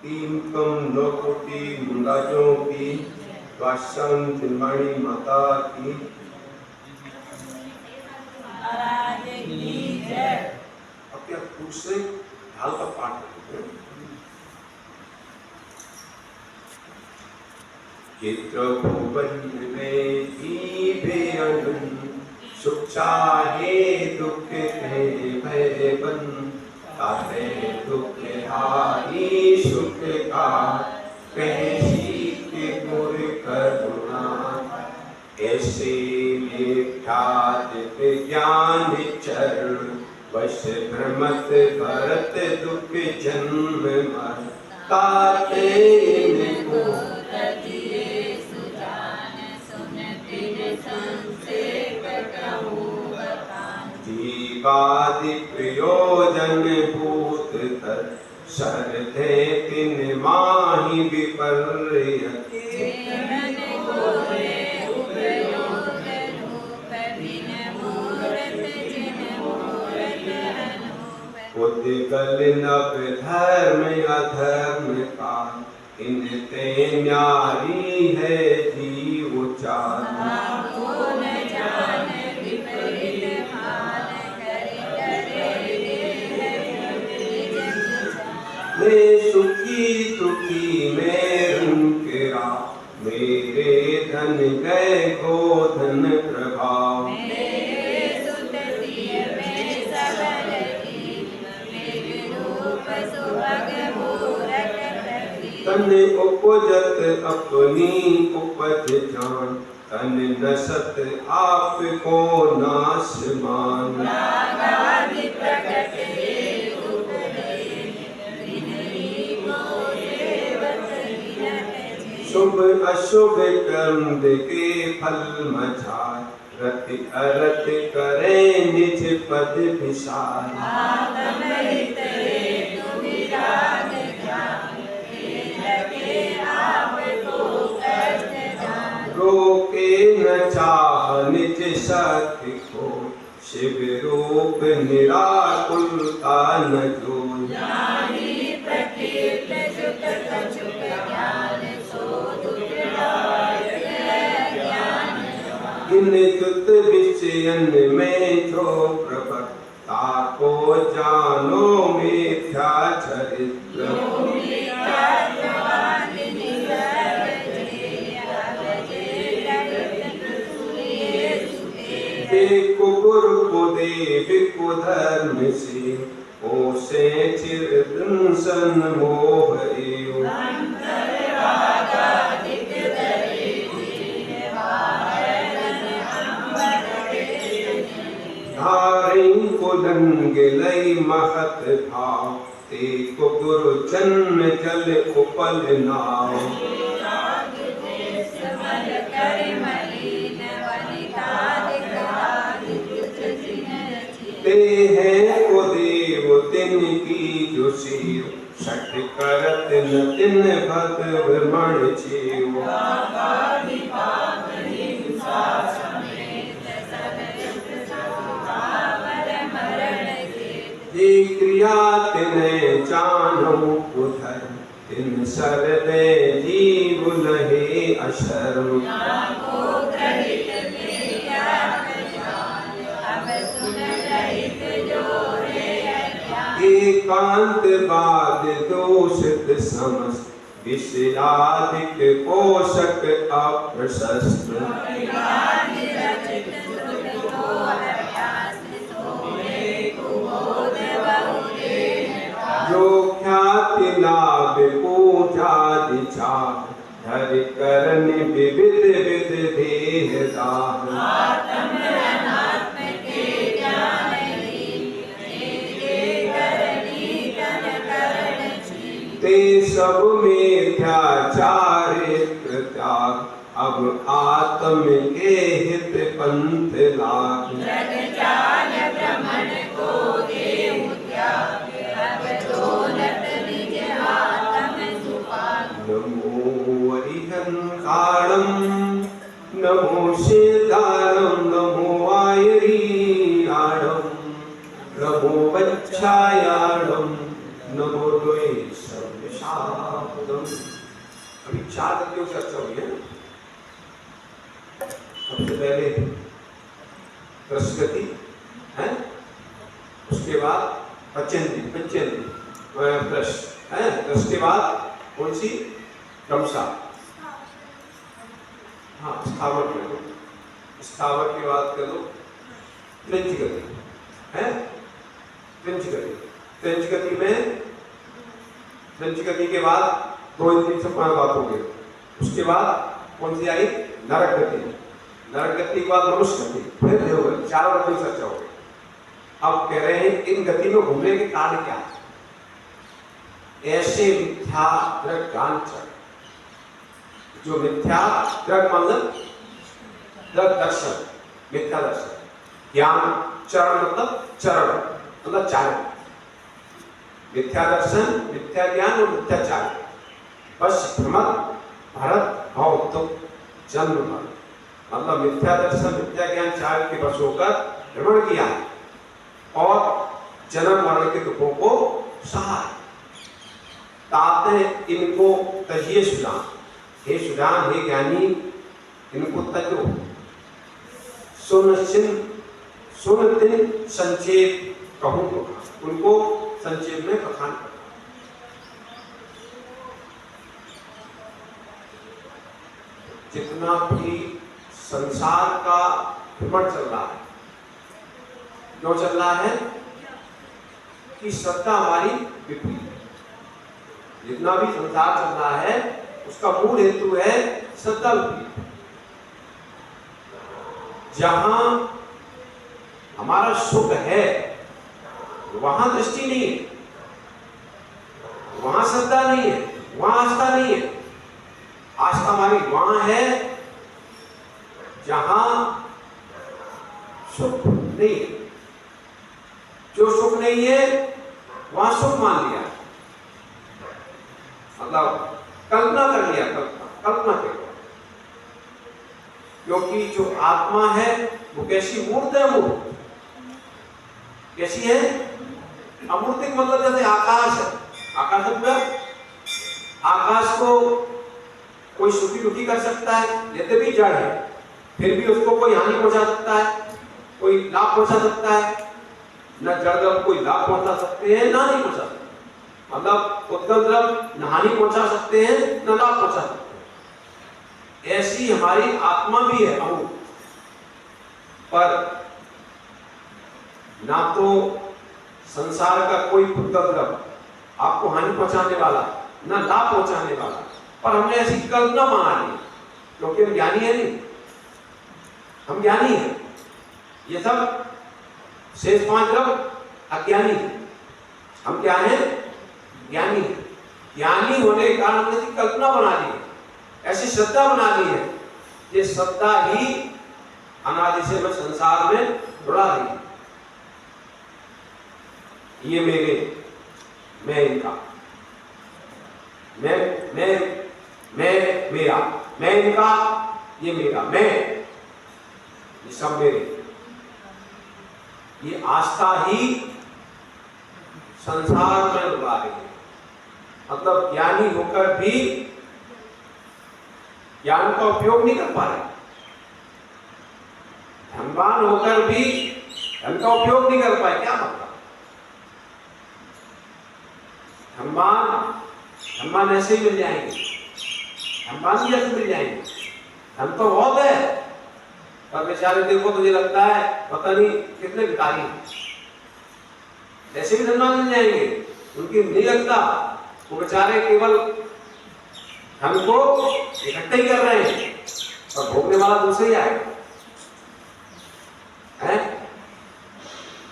तीन कम 9 कोटि मुंडाजों की द्वादशांग चिन्मणि माता की अब क्या दूसरे ढाल का पाठ करते हैं। चित्र भुवन में जीवे अनंत सुख चाहे दुख है भय बन ताते दुख हारी सुख का कैसी के गुर करुणा ऐसे विख्यात ज्ञान चरण वश भ्रमत भरत दुख जन्म मर ताते को जीवादि प्रयोजन भूत तर शरधे तिन माहि विपर्य उद्गल नव धर्म अधर्म का इनते न्यारी है जीव चार मैं सुखी दुखी मैं रुंकरा मेरे धन गए गोधन प्रभाव तन उपजत अपनी उपज जान तन नसत आप को नाश मान शुभ अशुभ कर्म के फल मझार रति अरत करे निज पद विसार रोके न चाह निज शक्ति को शिव रूप निराकुलता न जो इन जुत विषयन में जो प्रवक्ता को जानो मिथ्या चरित्र को गुरु को देव को धर्म से ओसे चिरदंसन मोह एव धारी को लंग लई महत भाव ते को गुरु जन्म जल उपल नाव ते हैं को देव तिन की जो शिव छठ करत न तिन भक्त भ्रमण जीव ये क्रिया तिने जानो उधर तिन सरदे जीव लहे अशर्म एकांत बाद दोषित समस्त विषयादिक पोषक अप्रशस्त जो ख्याति लाभ पूजा दिशा धर करन विविध विध देह दान ते सब मिथ्याचारित्र त्याग अब आत्म के हित पंथ लाग नमो अरिहंकारं नमो सिद्धारं नमो आयरीयाणं नमो वच्छायाणं नमो द्वैषं पादम। अभी 4 गतियों से चर्चा हुई है। सबसे पहले कृष्ण गति है, उसके बाद पंचेंद्री प्लस है, उसके बाद कौन सी क्रमशः, हाँ स्थावर कर दो, स्थावर के बाद कर दो त्रिंच गति है, त्रिंच गति के बाद 2 इंद्रिय से 5 बात हो गई। उसके बाद कौन सी आई, नरक गति के बाद मनुष्य गति, फिर देवगति, 4 गति चर्चा हो गई। अब कह रहे हैं इन गति में घूमने के कारण क्या है? ऐसे मिथ्या दृग ज्ञान चरण, जो मिथ्या दृग मतलब दृग दर्शन, मिथ्या दर्शन, ज्ञान चरण मतलब चरण मतलब चारण, मिथ्या दर्शन, मिथ्या ज्ञान और मिथ्याचार, बस भ्रमर भरत भव तो जन्म मरण, मतलब मिथ्या दर्शन मिथ्या ज्ञान चार के वश होकर भ्रमण किया और जन्म मरण के दुखों को सहा। ताते इनको तजिए सुदान, हे सुदान, हे ज्ञानी, इनको तजो। सुनतिन संक्षेप कहूँ, उनको संक्षेप में बखान करता। जितना भी संसार का भ्रमण चल रहा है, क्यों चल रहा है कि श्रद्धा हमारी विपरीत है। जितना भी संसार चल रहा है उसका मूल हेतु है श्रद्धा विपरीत। जहां हमारा सुख है वहां दृष्टि नहीं है, वहां श्रद्धा नहीं है, वहां आस्था नहीं है। आस्था हमारी वहां है जहां सुख नहीं है। जो सुख नहीं है वहां सुख मान लिया, मतलब कल्पना कर लिया, कल्पना के। क्योंकि जो आत्मा है वो कैसी मूर्त है, मूर्त कैसी है, अमूर्तिक मतलब जैसे आकाश है, आकाश है, आकाश को कोई सुखी दुखी कर सकता है, यद्यपि जड़ है फिर भी उसको कोई हानि पहुंचा सकता है, कोई लाभ पहुंचा सकता है। न जड़ द्रव कोई लाभ पहुंचा सकते हैं ना नहीं पहुंचा सकते, मतलब उत्कल द्रव न हानि पहुंचा सकते हैं न लाभ पहुंचा सकते हैं। ऐसी हमारी आत्मा भी है अमूर्त, पर ना तो संसार का कोई उत्कल द्रव आपको हानि पहुंचाने वाला न लाभ पहुंचाने वाला, पर हमने ऐसी कल्पना बना ली क्योंकि हम ज्ञानी है नहीं, हम ज्ञानी हैं। ये सब शेष 5 द्रव अज्ञानी है, हम क्या हैं, ज्ञानी है। ज्ञानी होने के कारण हमने ऐसी कल्पना बना ली है, ऐसी श्रद्धा बना ली है। ये श्रद्धा ही अनादि से मैं संसार में जुड़ा रही है। ये मेरे, मैं इनका, मैं मेरा, मैं इनका, ये मेरा, मैं, ये सब मेरे। ये आस्था ही संसार में डुबा रही है। मतलब ज्ञानी होकर भी ज्ञान का उपयोग नहीं कर पा रहे, धनवान होकर भी धन का उपयोग नहीं कर पाए। क्या मतलब, धनवान ऐसे ही मिल जाएंगे, धनवान भी ऐसे मिल जाएंगे, धन तो बहुत है पर बेचारे देखो तुझे लगता है पता नहीं कितने भिखारी हैं, ऐसे भी धनवान मिल जाएंगे, उनकी नहीं लगता वो बेचारे केवल धन को इकट्ठा ही कर रहे हैं और भोगने वाला दूसरे ही आएगा, है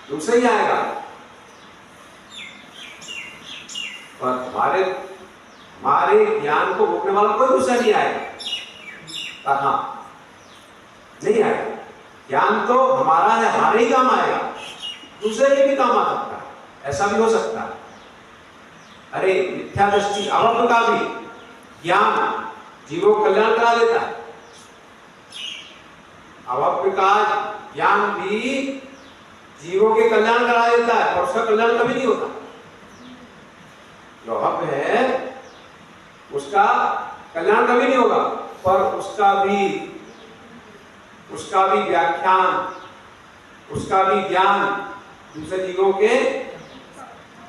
दूसरे ही आएगा। पर हमारे ज्ञान को भोगने वाला कोई दूसरा नहीं आएगा, हाँ नहीं आएगा। ज्ञान तो हमारा है, हमारे ही काम आएगा, दूसरे के भी काम आ सकता है, ऐसा भी हो सकता है। अरे मिथ्या दृष्टि अवज्ञ का भी ज्ञान जीवों को कल्याण करा देता है, अवज्ञ का ज्ञान भी जीवों के कल्याण करा देता है, और उसका कल्याण कभी नहीं होता। जो अवज्ञ है उसका कल्याण कभी नहीं होगा, पर उसका भी व्याख्यान, उसका भी ज्ञान दूसरे जीवों के,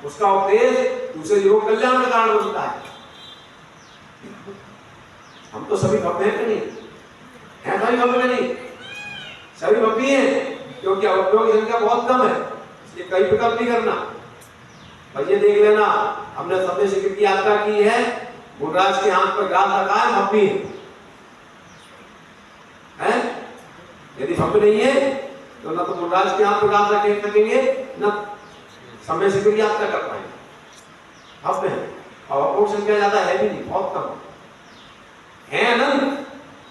उसका उपदेश दूसरे जीवों के कल्याण का कारण बनता है। हम तो सभी भव्य हैं कि नहीं है? सभी भव्य नहीं, सभी भव्य हैं, क्योंकि अवयवों की संख्या बहुत कम है, इसलिए कई विकल्प नहीं करना। भैया देख लेना, हमने सत्य शिखर की यात्रा की है, गुरुराज के हाथ पर ग्रास रखा है, भव्य है। यदि भव्य नहीं है तो ना तो गुरुराज के हाथ पर ग्रास रख सकेंगे, ना समय शिखर की यात्रा कर पाएंगे। भव्य है और अवयवों की संख्या ज्यादा है भी नहीं, बहुत कम है, अनंत,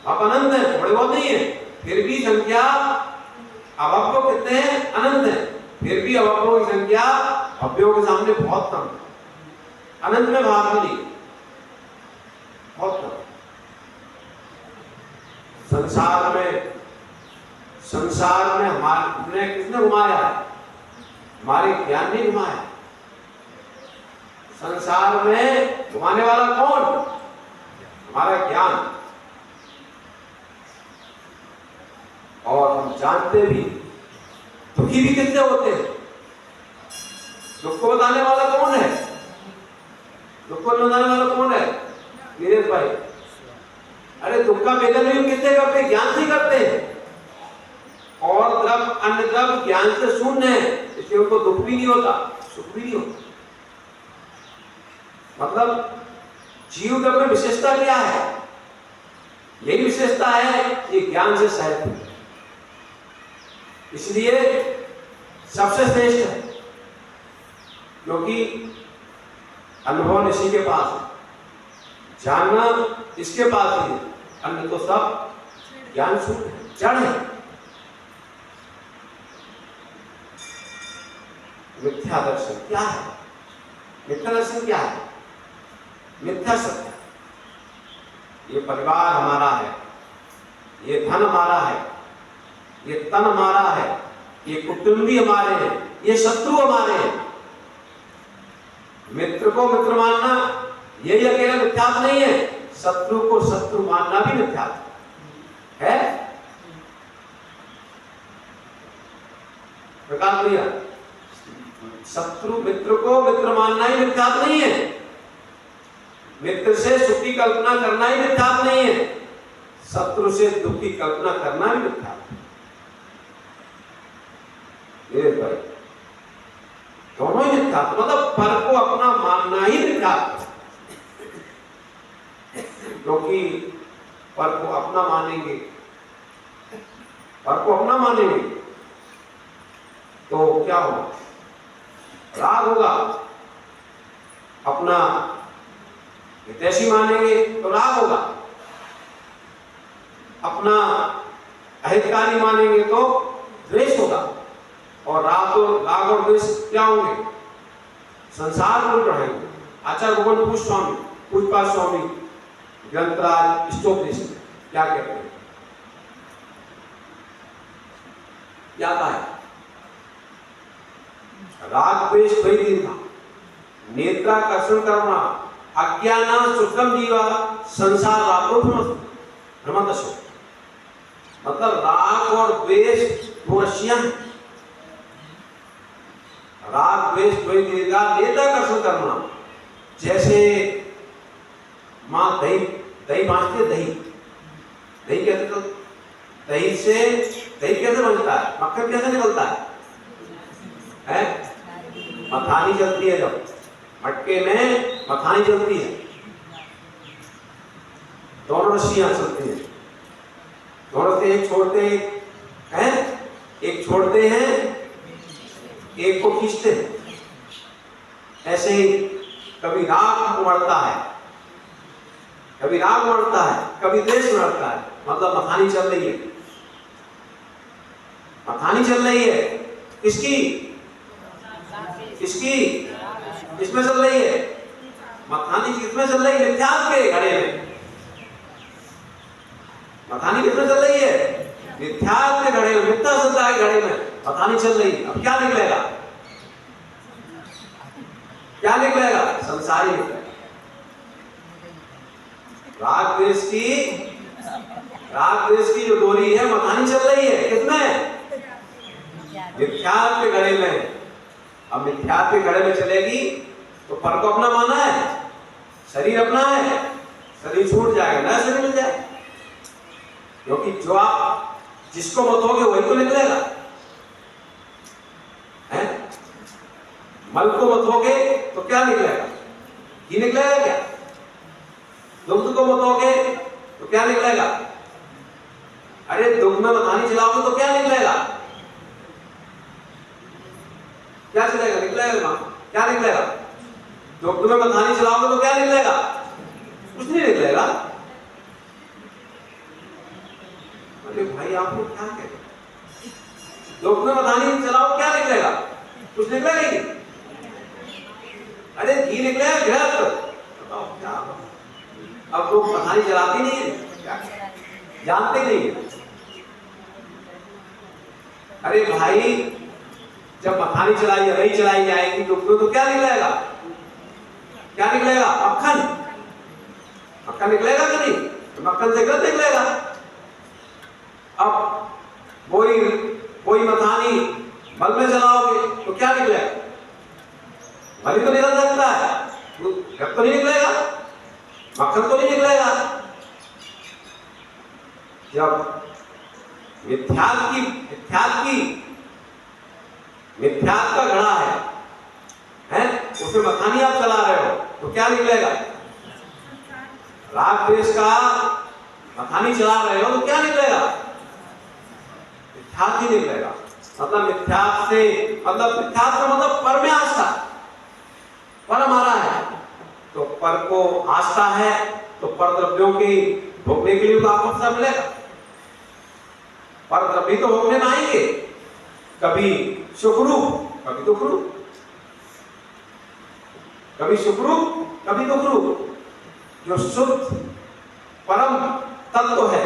आप अनंत है, थोड़े बहुत नहीं है, फिर भी संख्या अवयव कितने हैं? अनंत है, फिर भी अवयवों की संख्या अवयवों के सामने बहुत कम है, अनंत में भाग नहीं, बहुत कम। संसार में हमारे किसने घुमाया है? हमारे ज्ञान ने घुमाया। संसार में घुमाने वाला कौन? हमारा ज्ञान। और हम जानते भी, दुखी भी कितने होते हैं? दुख को बताने वाला कौन है? दुख को बताने वाला कौन है? नीरज भाई, अरे दुख का वेदन भी कितने करते? ज्ञान से करते हैं। और द्रव अन्य द्रव ज्ञान से शून्य है, इसलिए उनको दुख भी नहीं होता, सुख भी नहीं होता। मतलब जीव द्रव में विशेषता क्या है? यही विशेषता है कि ज्ञान से सहित है, इसलिए सबसे श्रेष्ठ है, क्योंकि अनुभव इसी के पास है, जानना इसके पास ही है, अन्य तो सब ज्ञान शून्य है, जड़ है। मिथ्या दर्शन क्या है? मिथ्या दर्शन क्या है? मिथ्या सत्य, ये परिवार हमारा है, ये धन हमारा है, ये तन हमारा है, ये कुटुंबी हमारे हैं, ये शत्रु हमारे हैं। मित्र को मित्र मानना यही अकेला मिथ्यात्व नहीं है, शत्रु को शत्रु मानना भी मिथ्यात्व है। प्रकाश भैया, शत्रु मित्र को मित्र मानना ही मिथ्यात्व नहीं है, मित्र से सुख की कल्पना करना ही मिथ्यात्व नहीं है, शत्रु से दुख की कल्पना करना भी मिथ्यात्व है। दोनों ही मिथ्यात्व, मतलब पर को अपना मानना ही मिथ्यात्व, क्योंकि पर को अपना मानेंगे, पर को अपना मानेंगे तो क्या होगा? राग होगा। अपना हितैषी मानेंगे तो राग होगा, अपना अहितकारी मानेंगे तो द्वेष होगा। और राग और द्वेष क्या होंगे? संसार को बढ़ाएंगे। आचार्य भगवान पूजपाद स्वामी ग्रंथराज स्टोपनिषद क्या कहते हैं? क्या कहा है? राग द्वेष द्वैधीनता, नेत्राकर्षण करना, अज्ञाना सुखम जीवा संसार रागो भ्रमदशो। मतलब राग और द्वेष दो रस्सियां हैं। राग द्वेष द्वैधीनता, नेत्राकर्षण करना, जैसे मां दही बांटते, दही कैसे तो दही कैसे बनता है? मक्खन कैसे निकलता है? मखानी चलती है, जब मटके में मखानी चलती है, दोनों रस्सियां चलती हैं, दोनों से एक छोड़ते हैं, एक छोड़ते हैं, एक को खींचते हैं। ऐसे ही कभी राग उमड़ता है, कभी राग उमड़ता है, कभी द्वेष उमड़ता है, मतलब मखानी चल रही है। मखानी चल रही है किसकी? किसमें चल रही है? मखानी किसमें चल रही है? मिथ्यात्व के घड़े में। मखानी किसमें चल रही है? मिथ्यात्व के घड़े में, मिथ्या सत्ता के घड़े में मखानी चल रही है। अब क्या निकलेगा? क्या निकलेगा? संसारी निकलेगा। राग द्वेष की जो डोरी है मथानी चल रही है किसमें? मिथ्यात्व के घड़े में। अब मिथ्यात्व के घड़े में चलेगी तो पर को अपना माना है, शरीर अपना है, शरीर छूट जाएगा, नया शरीर मिल जाएगा। क्योंकि जो आप जिसको मतोगे वही तो निकलेगा, हैं? मल को मतोगे तो क्या निकलेगा? घी निकलेगा क्या? दुग्ध को मतोगे तो क्या निकलेगा? अरे दुग्ध में मथानी चलाओगे तो क्या निकलेगा? क्या चलेगा? निकलेगा क्या निकलेगा? दुग्ध में मथानी चलाओगे तो क्या निकलेगा? कुछ नहीं निकलेगा। अरे भाई आप लोग क्या कह रहे? दुग्ध में मथानी चलाओ क्या निकलेगा? कुछ निकलेगा ही। अरे घी निकलेगा गृहस्थ, बताओ क्या? अब लोग मथानी चलाती नहीं है, जानते नहीं है। अरे भाई जब मखानी चलाई या नहीं चलाई जाएगी तो क्या निकलेगा? क्या निकलेगा? मक्खन। मक्खन निकलेगा कि नहीं? तो मक्खन से गंध निकलेगा। अब कोई मखानी मल में चलाओगे तो क्या निकलेगा? मल ही तो निकल सकता है, गंध तो नहीं निकलेगा, मक्खन तो नहीं निकलेगा। जब मिथ्यात्व का घड़ा है, उसमें मखानी आप चला रहे हो तो क्या निकलेगा? राग द्वेष का मखानी चला रहे हो तो क्या निकलेगा? मिथ्यात्व ही निकलेगा। मतलब मिथ्यात्व मतलब पर में आस्था, पर हमारा है तो पर को आस्था है तो पर द्रव्यों की भोगने के लिए तो आपको अवसर मिलेगा। पर द्रव्य तो भोगने में आएंगे, कभी सुखरूप कभी दुखरूप, कभी सुखरूप कभी दुखरूप। जो शुद्ध परम तत्व है,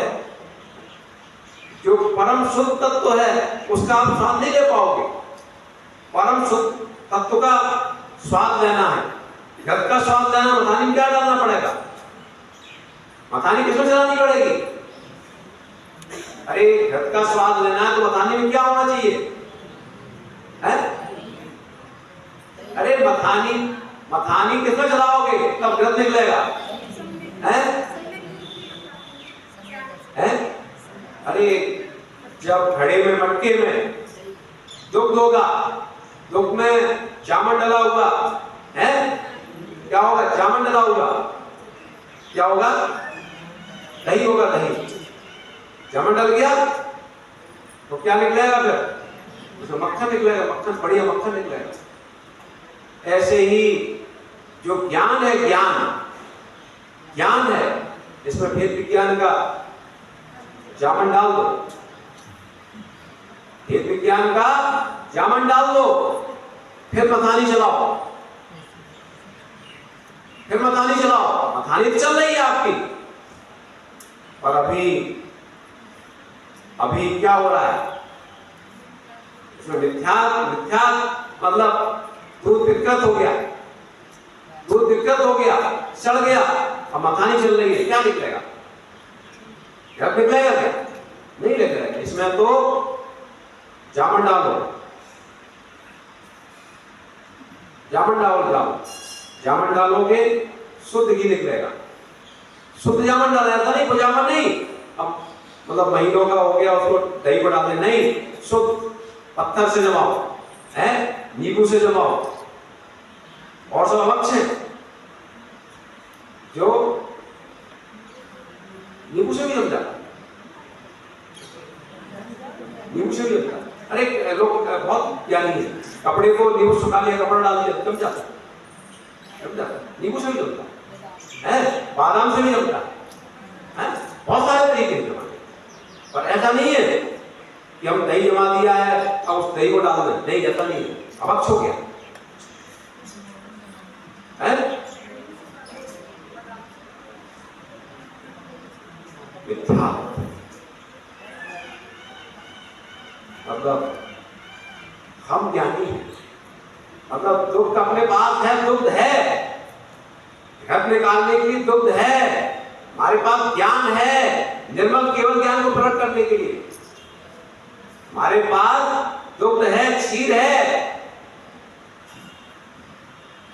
जो परम शुद्ध तत्व है उसका आप स्वाद नहीं ले पाओगे। परम शुद्ध तत्व का स्वाद लेना है, घृत का स्वाद लेना, मथानी में क्या डालना पड़ेगा? मथानी किसमें चलानी पड़ेगी? अरे घृत का स्वाद लेना है तो मथानी में क्या होना चाहिए? है? अरे मथानी किसमें चलाओगे तब घृत निकलेगा? है? है? अरे जब घड़े में मटके में दुग्ध होगा, दुग्ध में जामन डला हुआ है, क्या होगा? जामन डला हुआ क्या होगा? दही होगा। दही जामन डल गया तो क्या निकलेगा? फिर उसमें मक्खन निकलेगा, मक्खन, बढ़िया मक्खन निकलेगा। ऐसे ही जो ज्ञान है, ज्ञान है, इसमें भेद विज्ञान का जामन डाल दो, भेद विज्ञान का जामन डाल दो, फिर मथानी चलाओ, फिर मथानी चलाओ। मथानी तो चल रही है आपकी, पर अभी क्या हो रहा है? इसमें मिथ्यात्व मतलब दूध विकृत हो गया, दूध विकृत हो गया, सड़ गया, अब मखानी चल रही है, क्या निकलेगा? क्या निकलेगा? क्या नहीं निकलेगा। इसमें तो जामन डालो, जामन डालोगे शुद्ध घी निकलेगा। शुद्ध जामन डाला था, नहीं जामन नहीं, अब मतलब महीनों का हो गया उसको दही को डालने नहीं, शुद्ध पत्थर से जमाओ, है नींबू से जमाओ, और सब अलग से जो नींबू से भी जम जाता, नींबू से भी जमता। अरे लोग बहुत ज्ञानी है, कपड़े को नींबू सुखा लिया, कपड़ा डाल दिया, जम जाता, नींबू से भी जमता है, बादाम से भी जमता है, बहुत सारे तरीके जमा। पर ऐसा नहीं है कि हम दही जमा दिया है अब उस दही को डाल दें, नहीं, ऐसा नहीं है, अब अच्छा हो गया है। मिथ्या मतलब हम ज्ञानी हैं, मतलब दुग्ध अपने पास है, दुग्ध है, घर निकालने के लिए दुग्ध है, हमारे हमारे पास ज्ञान है निर्मल केवल ज्ञान को प्रकट करने के लिए। हमारे पास दुग्ध है, क्षीर है,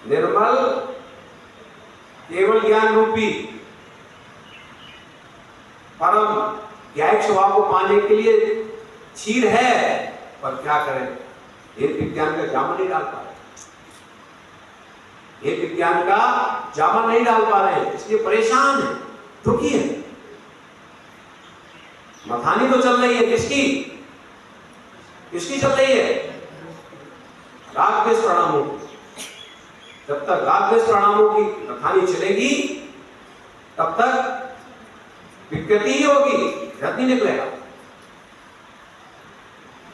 निर्मल केवल ज्ञान रूपी परम ज्ञायक स्वभाव को पाने के लिए क्षीर है। पर क्या करें, ये विज्ञान का जामा नहीं डाल पा रहे, ये विज्ञान का जामा नहीं डाल पा रहे हैं, इसलिए परेशान है, दुखी है। मथानी तो चल रही है, किसकी किसकी चल रही है? राग द्वेष प्रणामों की। जब तक राग द्वेष प्रणामों की मथानी चलेगी तब तक विकृति ही होगी, रत्न नहीं निकलेगा।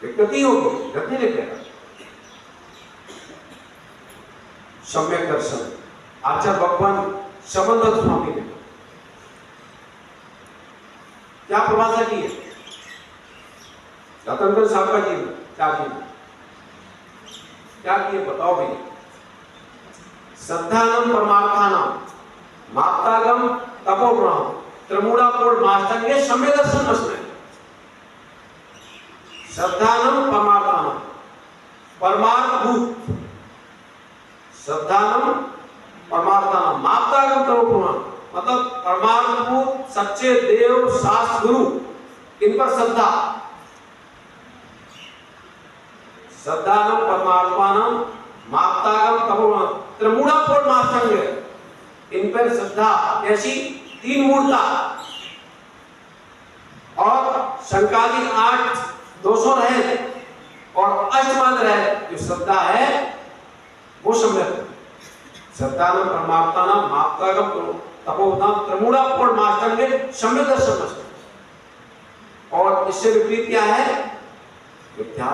विकृति होगी, रत्न नहीं निकलेगा। सम्यक दर्शन आचार्य भगवान शबनदत्त स्वामी ने क्या परिभाषा की है? रतनगंज साहब का जीवन क्या जीवन क्या किए बताओ भैया। श्रद्धानम परमार्थानाम माप्तागम तपोगुणम त्रिमूढ़ापूर्ण माष्टांगे सम्यक दर्शन मस्मय। श्रद्धानम परमार्थानाम परमार्थभूत, श्रद्धानम परमार्थानाम माप्तागम तपोगुणम मतलब परमार्थभूत सच्चे देव शास्त्र गुरु, इन पर श्रद्धा। श्रद्धानम परमात्मानम माप्तागम तपोगुणम त्रिमूढ़ापूर्ण माष्टांगे, इन पर श्रद्धा। कैसी? तीन मूर्ता और शंकादि 8 200 रहे और अष्टमाद रहे। जो श्रद्धा है वो सम्यक श्रद्धानम परमात्मानम माप्तागम तपोगुणम त्रिमूढ़ापूर्ण माष्टांगे सम्यक दर्शन मस्मय। और इससे विपरीत क्या है? मिथ्या।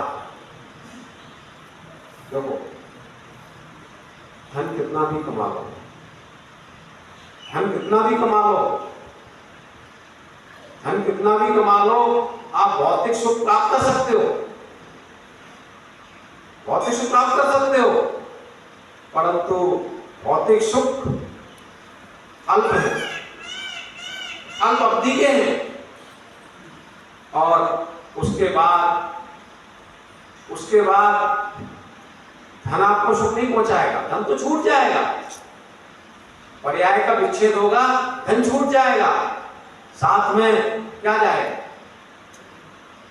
देखो, धन कितना भी कमा लो, धन कितना भी कमा लो, धन कितना भी कमा लो, आप भौतिक सुख प्राप्त कर सकते हो, भौतिक सुख प्राप्त कर सकते हो, परंतु भौतिक सुख अल्प है, अल्प अवधि के हैं। और उसके बाद धन आपको सुख नहीं पहुंचाएगा, धन तो छूट जाएगा, पर्याय का विच्छेद होगा, धन छूट जाएगा, साथ में क्या जाएगा?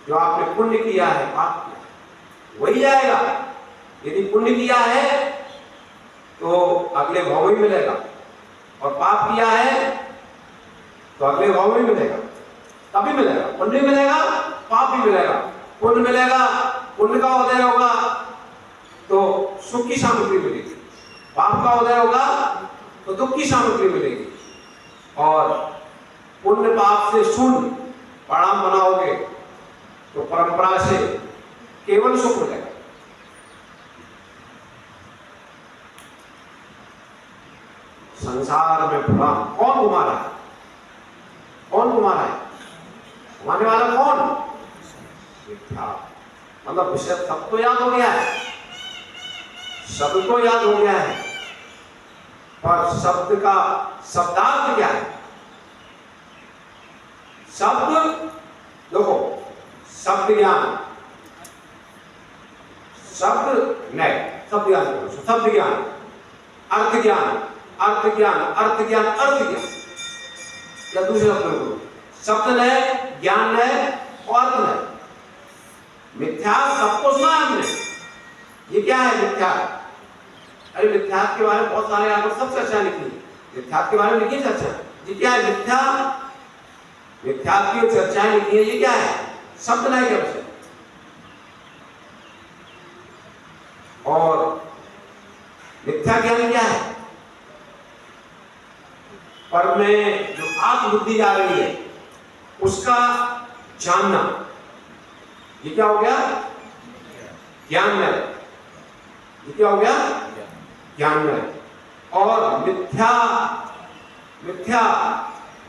जो आपने पुण्य किया है, पाप किया वही जाएगा। यदि पुण्य किया है तो अगले भाव में मिलेगा, और पाप किया है तो अगले भाव में मिलेगा, तभी मिलेगा। पुण्य मिलेगा, पाप भी मिलेगा। पुण्य मिलेगा, पुण्य का उदय होगा तो सुख की सामग्री मिलेगी, पाप का उदय होगा तो दुख की सामग्री मिलेगी। और पुण्य पाप से शून्य परिणाम बनाओगे तो परंपरा से केवल सुख मिलेगा। संसार में भ्रम कौन घुमा रहा है? कौन घुमा रहा है? घुमाने वाला कौन? मिथ्या। मतलब विषय सब तो याद हो गया है, शब्द को याद हो गया है, पर शब्द का शब्दार्थ क्या है? शब्द देखो, शब्द ज्ञान, शब्द नहीं, शब्द ज्ञान, शब्द ज्ञान, अर्थ ज्ञान, अर्थ ज्ञान, अर्थ ज्ञान, अर्थ ज्ञान, या दूसरे शब्द में शब्द है, ज्ञान है और अर्थ है। मिथ्या सबको सुना है हमने। ये क्या है मिथ्या? अरे मिथ्या के बारे में बहुत सारे यहाँ पर सब चर्चा लिखी, मिथ्या के बारे में लिखी चर्चा। ये क्या है मिथ्या? मिथ्या की चर्चाएं लिखी है, ये क्या है? शब्द नहीं क्या उसे। और मिथ्या ज्ञान क्या है? पर में जो आत्मबुद्धि जा रही है उसका जानना, ये क्या हो गया? ज्ञान में। ये क्या हो गया? ज्ञान में। और मिथ्या, मिथ्या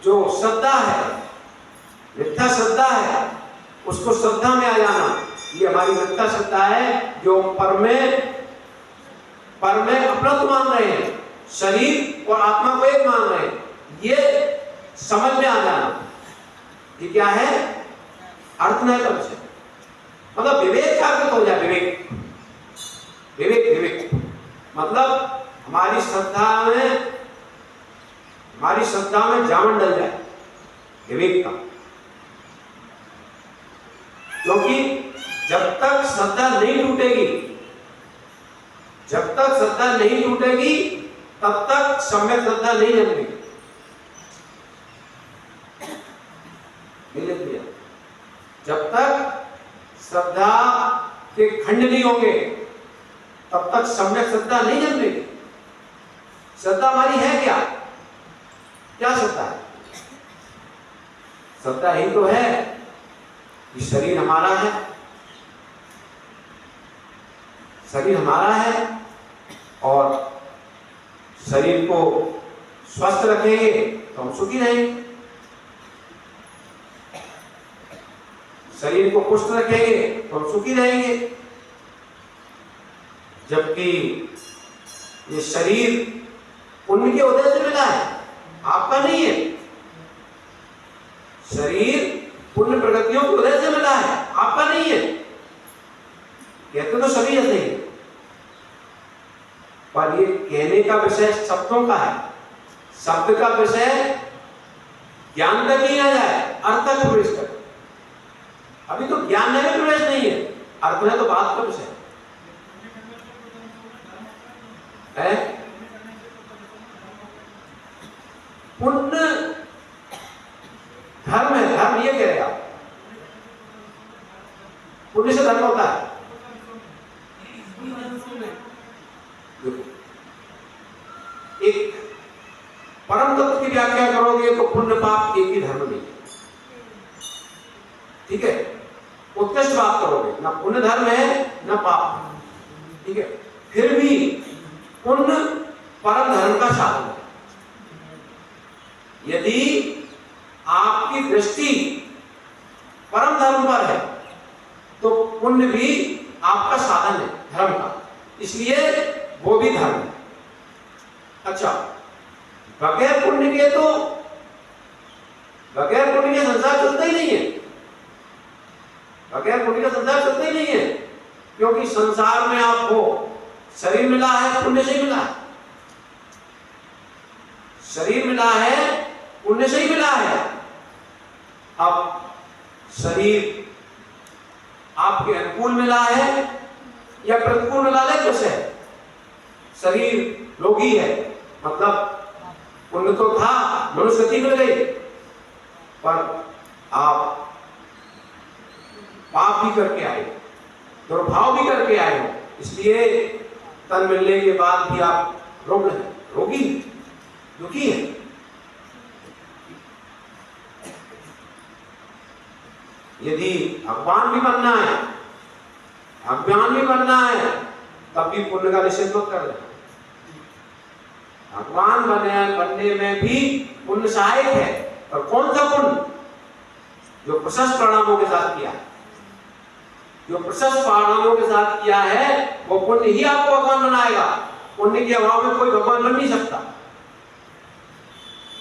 जो श्रद्धा है, मिथ्या श्रद्धा है, उसको श्रद्धा में आ जाना, ये हमारी मिथ्या श्रद्धा है जो पर में अपना तो मान रहे हैं, शरीर और आत्मा को एक मान रहे हैं। ये समझ में आ जाना कि क्या है अर्थ नहीं कब से, मतलब विवेक जागृत हो जाए। विवेक विवेक विवेक मतलब हमारी श्रद्धा में जामन डल जाए विवेक का। क्योंकि जब तक श्रद्धा नहीं टूटेगी तब तक सम्यक श्रद्धा नहीं जन्मेगी। जब तक श्रद्धा के खंड नहीं होंगे तब तक सम्यक श्रद्धा नहीं जन्मेगी। श्रद्धा हमारी है क्या? क्या श्रद्धा है? श्रद्धा ही तो है कि शरीर हमारा है, शरीर हमारा है और शरीर को स्वस्थ रखेंगे तो हम सुखी रहेंगे, शरीर को पुष्ट रखेंगे तो हम सुखी रहेंगे। जबकि ये शरीर पुण्य के उदय से मिला है, आपका नहीं है। शरीर पुण्य प्रगतियों के उदय से मिला है, आपका नहीं है। कहते तो सभी ऐसे ही, पर ये कहने का विषय शब्दों का है। शब्द का विषय ज्ञान तक ही आ जाए, अर्थ तक प्रवेश कर। अभी तो ज्ञान में भी प्रवेश नहीं है, अर्थ में तो बात का विषय है। पुण्य धर्म है, धर्म ये कह रहे आप, पुण्य से धर्म होता है। एक परम तत्व की व्याख्या करोगे तो पुण्य पाप एक ही धर्म नहीं, ठीक है। उत्कृष्ट बात करोगे, ना पुण्य धर्म है ना पाप, ठीक है। फिर भी पुण्य परम धर्म का साधन है। यदि आपकी दृष्टि परम धर्म पर है तो पुण्य भी आपका साधन है धर्म का, इसलिए वो भी धर्म है। अच्छा, बगैर पुण्य के संसार चलता ही नहीं है। बगैर पुण्य का संसार चलता ही नहीं है, क्योंकि संसार में आपको शरीर मिला है, पुण्य से मिला है। शरीर मिला है, पुण्य से ही मिला है। अब शरीर आपके अनुकूल मिला है या प्रतिकूल मिला है, कुछ है। शरीर रोगी है, मतलब पुण्य तो था, मनुष्य गति मिल गई, पर आप पाप भी करके आए, दुर्भाव भी करके आए हो, इसलिए तन मिलने के बाद भी आप रोग रहे, रोगी, दुखी है। यदि भगवान भी बनना है, अज्ञान भी बनना है, तब भी पुण्य का निषेध मत कर देना। भगवान बनने में भी पुण्य सहायक है, पर कौन सा पुण्य? जो प्रशस्त परिणामों के साथ किया है, जो प्रशस्त परिणामों के साथ किया है, वो पुण्य ही आपको भगवान बनाएगा। पुण्य के अभाव में कोई भगवान बन नहीं सकता।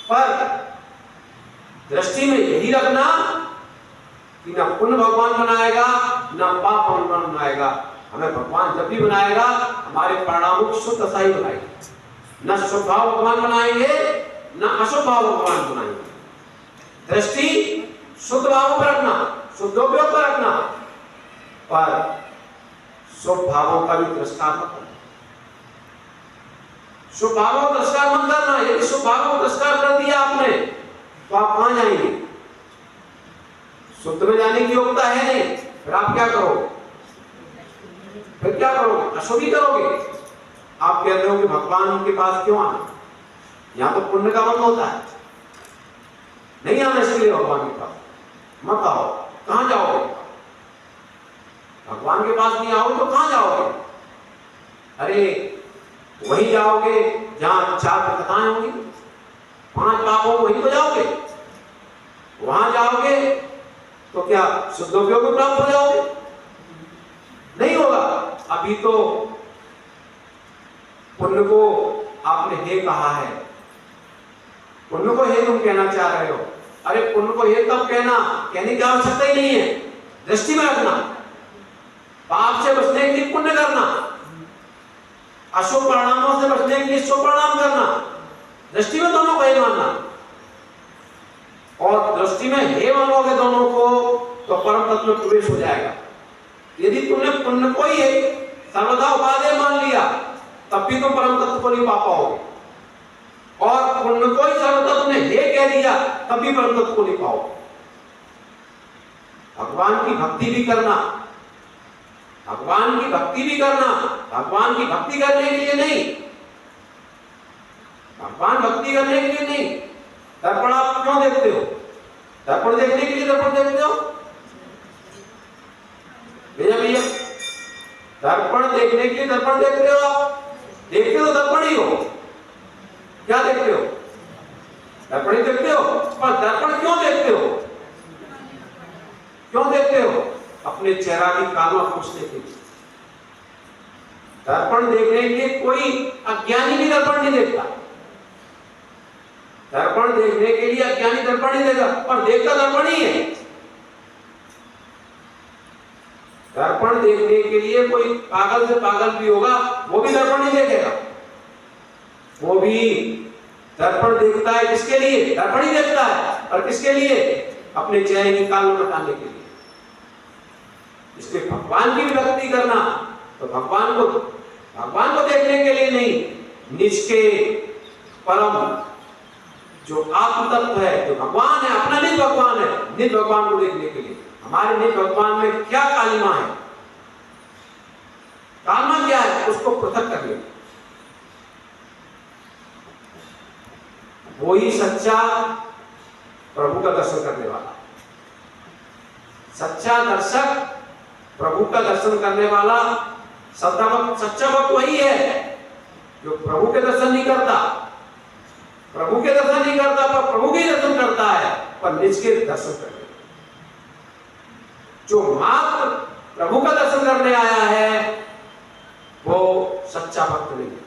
पर दृष्टि में यही रखना कि ना पुण्य भगवान बनाएगा ना पाप भगवान बनाएगा। हमें भगवान जब भी बनाएगा हमारे परिणामों की शुद्ध दशा ही बनाएगा। न शुभ भाव भगवान बनाएंगे न अशुभ भाव भगवान बनाएंगे। दृष्टि शुद्ध भावों पर रखना, शुद्धोपयोग पर रखना, पर शुभ भावों का भी तिरस्कार मत करना। शुभ भावों का तिरस्कार मत करना। यदि शुभ भावों का तिरस्कार कर दिया आपने तो आप कहां जाएंगे? शुद्ध में जाने की योग्यता है नहीं, फिर आप क्या करोगे? फिर क्या करोगे? अशुभ ही करोगे। आप कहते हो कि भगवान के पास क्यों आना? यहां तो पुण्य का बंध होता है, नहीं आना इसलिए भगवान के पास मत आओ। कहां जाओगे? भगवान के पास नहीं आओ तो कहां जाओगे? अरे वहीं जाओगे जहां 4 कथाएं होंगी, 5 पापों वहीं तो जाओगे। वहां जाओगे तो क्या शुद्धोपयोग में प्राप्त हो जाओगे? नहीं होगा। अभी तो पुण्य को आपने हे कहा है, पुण्य को हे तुम कहना चाह रहे हो। अरे पुण्य को हे कब कहना, कहने की आवश्यकता ही नहीं है, दृष्टि में रखना। पाप से बचने के लिए पुण्य करना, अशुभ परिणामों से बचने के लिए शुभ परिणाम करना, दृष्टि में दोनों को हे मानना। और दृष्टि में हे मानोगे दोनों को तो परम तत्व में प्रवेश हो जाएगा। यदि तुमने पुण्य को ही सर्वदा उपादेय मान लिया तब भी तुम परम तत्व को नहीं पा पाओगे, और पुण्य को ही सर्वदा तुमने हे कह दिया तब भी परम तत्व को नहीं पाओगे। भगवान की भक्ति भी करना, भगवान की भक्ति भी करना, भगवान की भक्ति करने के लिए नहीं, भगवान भक्ति करने के लिए नहीं। दर्पण आप क्यों देखते हो? दर्पण देखने के लिए दर्पण देखते हो भैया भैया? दर्पण देखने के लिए दर्पण देखते हो आप? देखते हो दर्पण ही हो, क्या देखते हो? दर्पण ही देखते हो। पर दर्पण क्यों देखते हो? क्यों देखते हो? अपने चेहरा की कालमा पूछने के लिए। दर्पण देखने के लिए कोई अज्ञानी भी दर्पण नहीं देखता। दर्पण देखने के लिए अज्ञानी दर्पण नहीं देखता, पर देखता दर्पण ही है। दर्पण देखने के लिए कोई पागल से पागल भी होगा, वो भी दर्पण नहीं देखेगा। वो भी दर्पण देखता है किसके लिए? दर्पण ही देखता है, और किसके लिए? अपने चेहरे की कालमा बताने के लिए। इसलिए भगवान की भी भक्ति करना तो भगवान को देखने के लिए नहीं, निज के परम जो आत्म तत्व है, जो भगवान है, अपना निज भगवान है, निज भगवान को देखने के लिए। हमारे निज भगवान में क्या कालिमा है, कालिमा क्या है, उसको पृथक कर ले। वो ही सच्चा प्रभु का दर्शन करने वाला, सच्चा दर्शक, प्रभु का दर्शन करने वाला सच्चा भक्त वही है जो प्रभु के दर्शन नहीं करता, प्रभु के दर्शन नहीं करता, पर प्रभु के दर्शन करता है, पर निज के दर्शन करने। जो मात्र प्रभु का दर्शन करने आया है वो सच्चा भक्त नहीं है।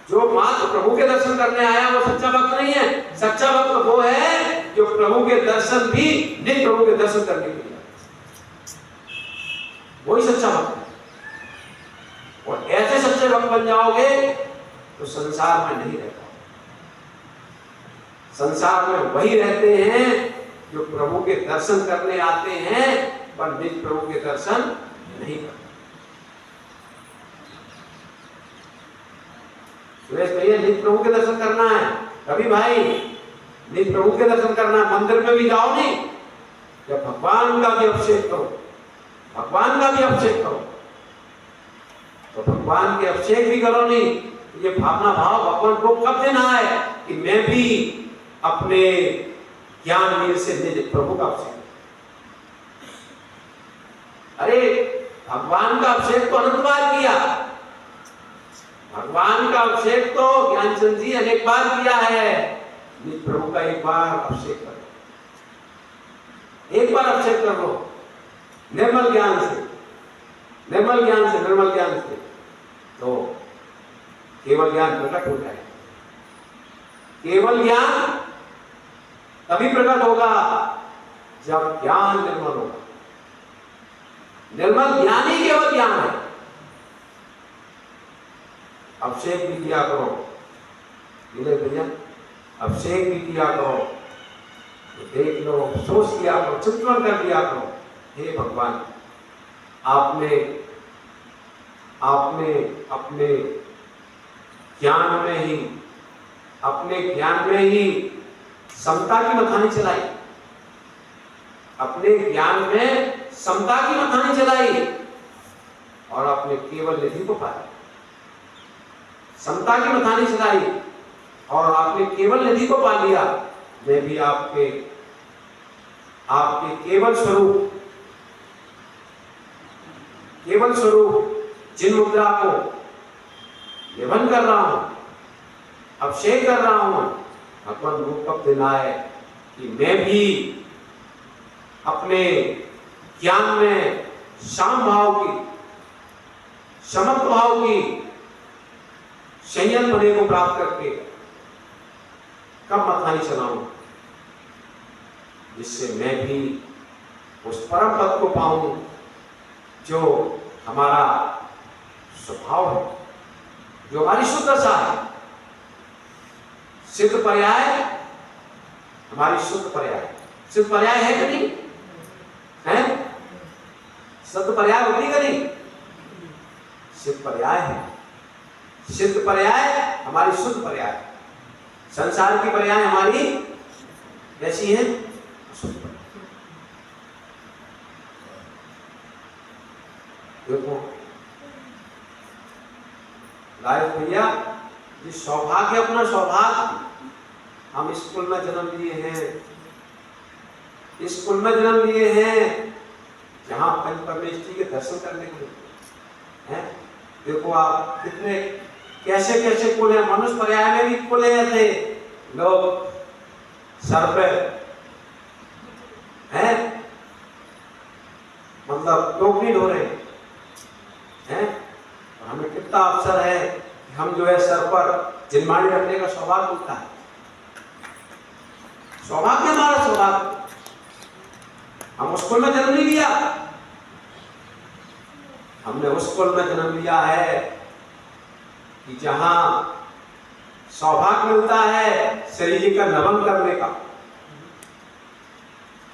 जो मात्र प्रभु के दर्शन करने आया वो सच्चा भक्त नहीं है। सच्चा भक्त वो है जो प्रभु के दर्शन भी निज प्रभु के दर्शन करने के लिए, वही सच्चा भक्त है। और ऐसे सच्चे भक्त बन जाओगे तो संसार में नहीं रहता। संसार में वही रहते हैं जो प्रभु के दर्शन करने आते हैं पर निज प्रभु के दर्शन नहीं करते। सुरेश भैया, निज प्रभु के दर्शन करना है, कभी भाई निज प्रभु के दर्शन करना है, मंदिर में भी जाओ नहीं, जब भगवान का भी अभिषेक करो, भगवान का भी अभिषेक करो, तो भगवान के अभिषेक भी करो नहीं, ये भावना भाव भगवान को कब देना है कि मैं भी अपने ज्ञान वीर से निज प्रभु का अभिषेक। अरे भगवान का अभिषेक तो अनंत बार किया, भगवान का अभिषेक तो ज्ञानचंद जी अनेक बार किया है। निज प्रभु का एक बार अभिषेक करो, एक बार अभिषेक कर लो निर्मल ज्ञान से, निर्मल ज्ञान से, निर्मल ज्ञान से, तो केवल ज्ञान प्रकट हो जाए। केवल ज्ञान तभी प्रकट होगा जब ज्ञान निर्मल होगा। निर्मल ज्ञान ही केवल ज्ञान है। अभिषेक भी किया करो भैया, अभिषेक भी किया करो, तो देख लो, सोच किया करो, चिंतन कर दिया करो, हे भगवान आपने अपने ज्ञान में ही, अपने ज्ञान में ही समता की मथानी चलाई, अपने ज्ञान में समता की मथानी चलाई और अपने केवल निधि को पाया। समता की मथानी चलाई और आपने केवल निधि को पा लिया। मैं भी आपके केवल स्वरूप जिन मुद्रा को निबंध कर रहा हूं, अभिषेक कर रहा हूं, भगवान रूप कब दिलाए कि मैं भी अपने ज्ञान में शाम भाव की, समत्व भाव की संयम बने को प्राप्त करके कब मथानी चलाऊं जिससे मैं भी उस परम पद को पाऊं जो हमारा स्वभाव है, जो हमारी शुद्ध दशा है। सिद्ध पर्याय हमारी शुद्ध पर्याय, सिद्ध पर्याय है कि नहीं है? सिद्ध पर्याय होती कि नहीं? सिद्ध पर्याय है। सिद्ध पर्याय हमारी शुद्ध पर्याय। संसार की पर्याय हमारी कैसी है? शुद्ध पर्याय। देखो लाइफ भैया, ये सौभाग्य, अपना सौभाग्य। हम स्कूल में जन्म लिए हैं, स्कूल में जन्म लिए हैं जहां पंच परमेश्वरी के दर्शन करने को मिलते हैं। देखो आप कितने कैसे कैसे कुल है। मनुष्य पर्याय में भी कुल थे लोग सर पे हैं, मतलब टोकरी ढो रहे हैं। और हमें कितना अवसर है कि हम जो है सर पर जिनमानी रखने का सौभाग्य मिलता है। सौभाग्य हमारा सौभाग्य। हम उस कुल में जन्म नहीं लिया, हमने उस कुल में जन्म लिया है कि जहां सौभाग्य मिलता है श्री जी का नमन करने का।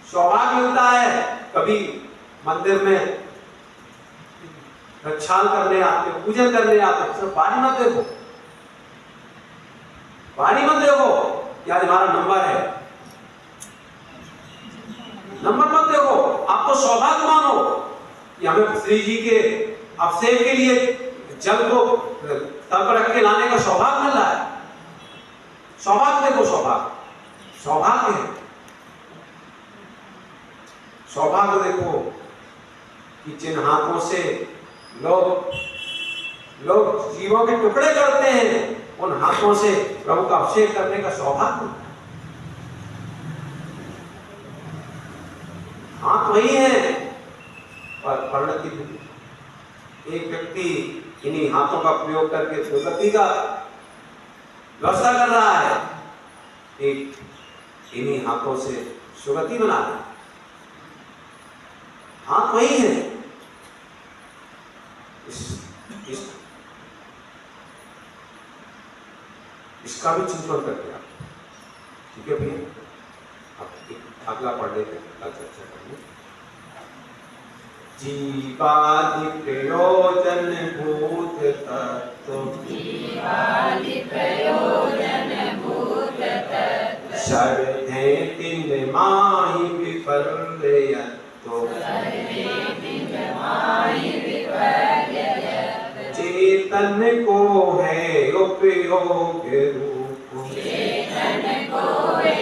सौभाग्य मिलता है कभी मंदिर में प्रक्षाल करने आते, पूजन करने आते। सिर्फ बारी मत देखो, बारी मत देखो कि आज हमारा नंबर है, नंबर मत देखो। आपको सौभाग्य मानो कि हमें श्री जी के अभिषेक के लिए जल को तल पर रख के लाने का सौभाग्य मिल रहा है। सौभाग्य देखो, सौभाग्य सौभाग्य है। सौभाग्य देखो कि जिन हाथों से लोग जीवों के टुकड़े करते हैं, उन हाथों से प्रभु का अभिषेक करने का सौभाग्य मिलता है। हाथ वही है पर परिणति भी। एक व्यक्ति इन्हीं हाथों का प्रयोग करके दुर्गति का व्यवस्था कर रहा है, एक इन्हीं हाथों से सुगति बना रहा है। हाथ वही है। इसका भी चिंतन करते आप, ठीक है भैया? आप अगला पढ़ लेते हैं, अगला चर्चा करेंगे। जीवादि प्रयोजन भूत तत्व, जीवादि प्रयोजन भूत तत्व, सर्वे तिन माहि विपर्ययतो, सर्वे तिन माहि विपर्ययतो, चेतन को है उपयोग रूप, चेतन को है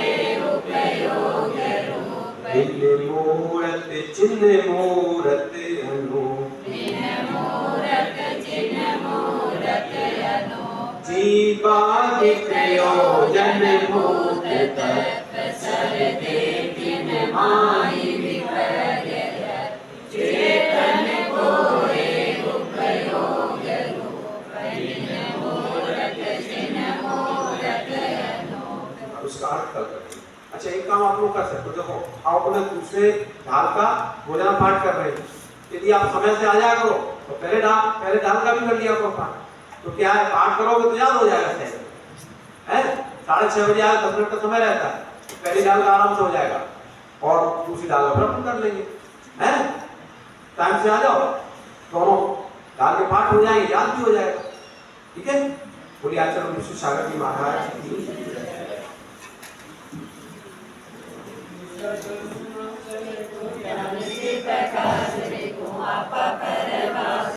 उपयोग रूप, बिन मूरत चिन्ह मूरत अनूप, बिन मूरत चिन्ह मूरत अनूप, जीवादि प्रयोजन भूत तत्व, सर्वे तिन माहि विपर्ययतो, चेतन को है उपयोग रूप, बिन मूरत चिन्ह मूरत अनूप। उसका अर्थ कर सकते। अच्छा, एक काम आप लोग कर सकते हो। देखो, आप अपने दूसरे ढाल का भोजन पाठ कर रहे हैं, यदि आप समय से आ जाया करो तो पहले ढाल का भी कर लिया करो पाठ। तो क्या है, पाठ करोगे तो याद हो जाएगा सही है। 6:30 बजे आए, 10 मिनट का समय रहता है, तो पहली ढाल का आराम से हो जाएगा और दूसरी ढाल का अपन कर लेंगे। है, टाइम से आ जाओ, दोनों ढाल के पाठ हो जाएंगे, याद भी हो जाएगा। ठीक है? बोलिए आचार्य विश्व सागर जी महाराज की। प्रकाश रे को आप परवा